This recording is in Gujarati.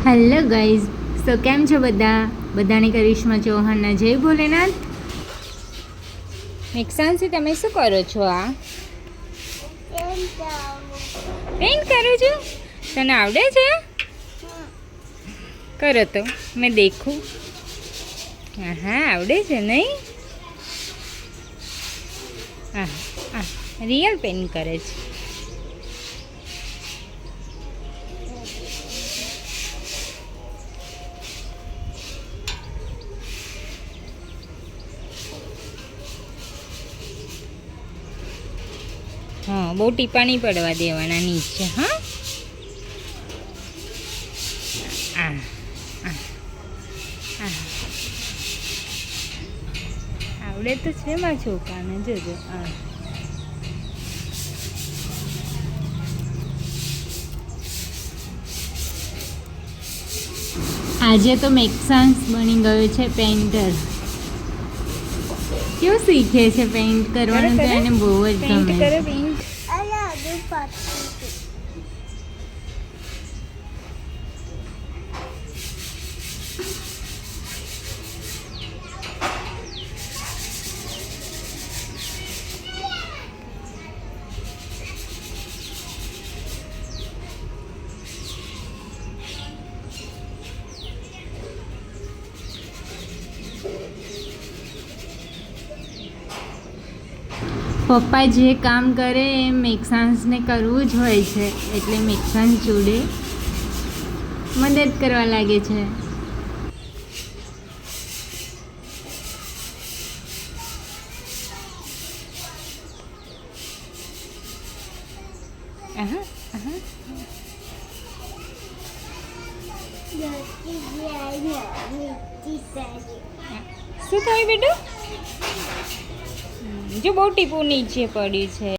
હેલો ગાઈઝ, સો કેમ છો બધાને કરિશ્મા ચૌહાણના જય ભોલેનાથ. મેક્સાન્સી, તમે શું કરો છો? આ પેઇન્ટ કરો છો? તને આવડે છે? કરો તો મેં દેખું. હા, આવડે છે નહીં? હા હા, રિયલ પેઇન્ટ કરે છે. હા, બહુ ટીપા નહીં પડવા દેવાના નીચે. હા, આવડે તો છે મારા છોકરાને. જોજો. આજે તો મેક્સાન્સ બની ગયો છે પેઇન્ટર. કેવું શીખે છે પેઇન્ટ કરવાનું? તો એને બહુ જ ગમે છે. પપ્પા જે કામ કરે એ મેક્સાન્સને કરવું જ હોય છે, એટલે મેક્સાન્સ જોડે મદદ કરવા લાગે છે. શું થયું બેટું? જો બહુ ટીપું નીચે પડ્યું છે.